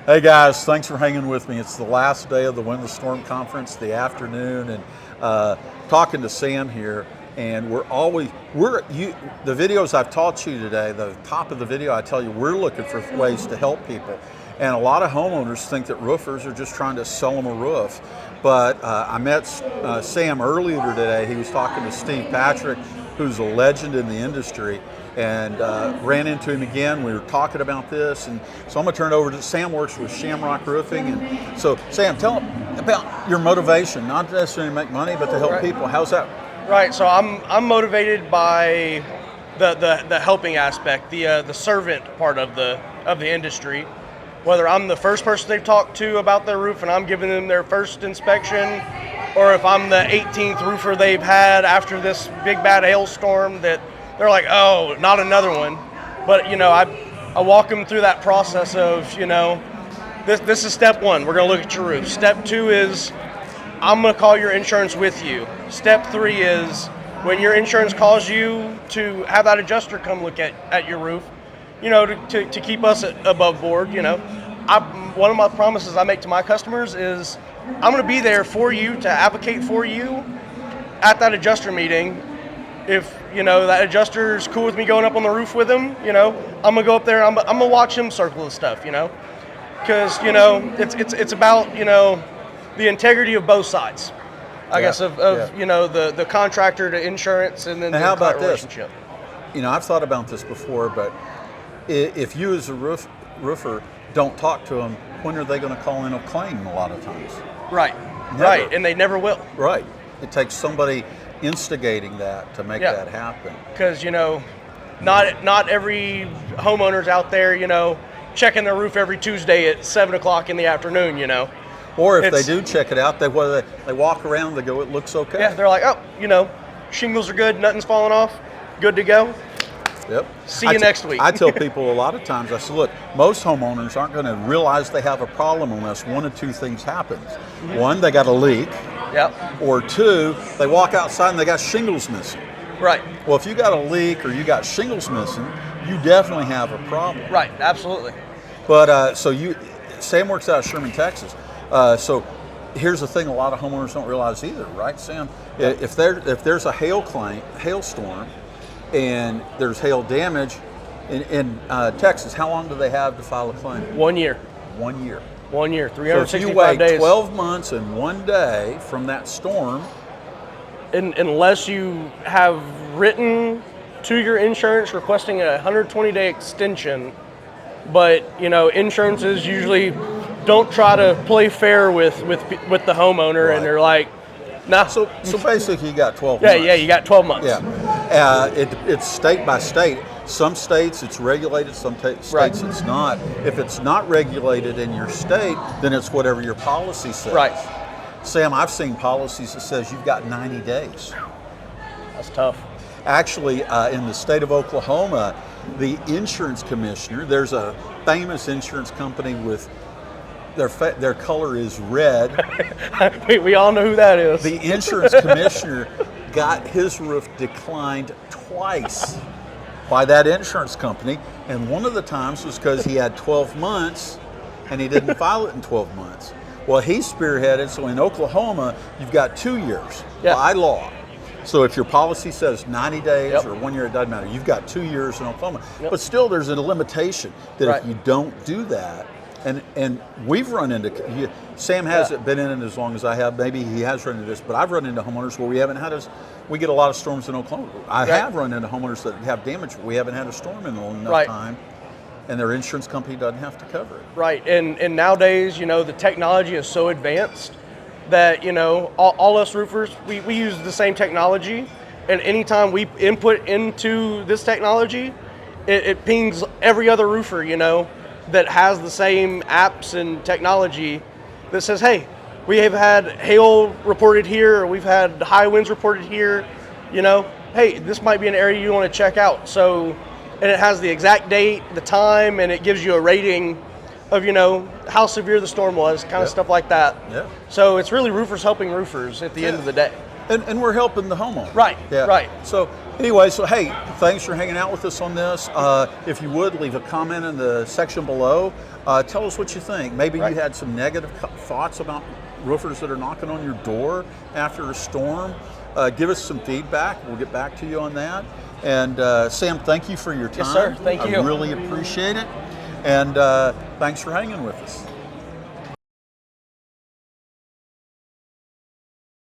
Hey guys, thanks for hanging with me. It's the last day of the Win the Storm conference, the afternoon, and talking to Sam here. And the videos I've taught you today, the top of the video, I tell you, we're looking for ways to help people. And a lot of homeowners think that roofers are just trying to sell them a roof. But I met Sam earlier today. He was talking to Steve Patrick, who's a legend in the industry, and ran into him again. We were talking about this, and so I'm going to turn it over to Sam. Works with Shamrock Roofing, and so Sam, tell him about your motivation, not necessarily to make money, but to help people. How's that? Right. So I'm motivated by the helping aspect, the servant part of the industry. Whether I'm the first person they've talked to about their roof and I'm giving them their first inspection, or if I'm the 18th roofer they've had after this big bad hailstorm that they're like, oh, not another one. But I walk them through that process of, this is step one. We're gonna look at your roof. Step two is I'm gonna call your insurance with you. Step three is when your insurance calls you to have that adjuster come look at your roof, to keep us above board. One of my promises I make to my customers is I'm going to be there for you to advocate for you at that adjuster meeting. If that adjuster's cool with me going up on the roof with him, I'm gonna go up there. I'm gonna watch him circle the stuff, because it's about the integrity of both sides. I guess of the contractor to insurance, and then now the how about relationship. This? I've thought about this before, but if you as a roofer don't talk to them, when are they going to call in a claim a lot of times? Right. Never. Right, and they never will. Right. It takes somebody instigating that to make that happen. Because, not every homeowner's out there, checking their roof every Tuesday at 7 o'clock in the afternoon, Or if they do check it out, they walk around, they go, it looks okay. Yeah, they're like, oh, shingles are good, nothing's falling off, good to go. Yep. See you next week. I tell people a lot of times, I say, look, most homeowners aren't going to realize they have a problem unless one of two things happens. Mm-hmm. One, they got a leak. Yep. Or two, they walk outside and they got shingles missing. Right. Well, if you got a leak or you got shingles missing, you definitely have a problem. Right, absolutely. But Sam works out of Sherman, Texas. So here's the thing: a lot of homeowners don't realize either, right, Sam? If there's a hailstorm, and there's hail damage in Texas, how long do they have to file a claim? 1 year. 1 year. 1 year, 365 days. So if you wait 12 months and 1 day from that storm, unless you have written to your insurance requesting a 120-day extension, but insurances usually don't try to play fair with the homeowner, right. And they're like, nah. So basically you got 12 months. Yeah, you got 12 months. Yeah. It's state by state. Some states it's regulated, some states it's not. If it's not regulated in your state, then it's whatever your policy says. Right. Sam, I've seen policies that says you've got 90 days. That's tough. Actually, in the state of Oklahoma, the insurance commissioner, there's a famous insurance company with their color is red. we all know who that is. The insurance commissioner got his roof declined twice by that insurance company, and one of the times was because he had 12 months and he didn't file it in 12 months. Well, he spearheaded, so in Oklahoma, you've got 2 years by law. So if your policy says 90 days or 1 year, it doesn't matter. You've got 2 years in Oklahoma. But still, there's a limitation that if you don't do that, and we've run into, Sam hasn't been in it as long as I have, maybe he has run into this, but I've run into homeowners where we get a lot of storms in Oklahoma. I have run into homeowners that have damage, we haven't had a storm in enough time, and their insurance company doesn't have to cover it. Right, and nowadays, the technology is so advanced that, all us roofers, we use the same technology, and anytime we input into this technology, it pings every other roofer, that has the same apps and technology that says, hey, we have had hail reported here, or we've had high winds reported here, hey, this might be an area you want to check out. So, and it has the exact date, the time, and it gives you a rating of, how severe the storm was, kind of stuff like that. Yeah. So it's really roofers helping roofers at the end of the day. And we're helping the homeowner. Right, right. So Anyway, so hey, thanks for hanging out with us on this. If you would, leave a comment in the section below. Tell us what you think. Maybe you had some negative thoughts about roofers that are knocking on your door after a storm. Give us some feedback. We'll get back to you on that. And Sam, thank you for your time. Yes, sir. Thank you. I really appreciate it. And thanks for hanging with us.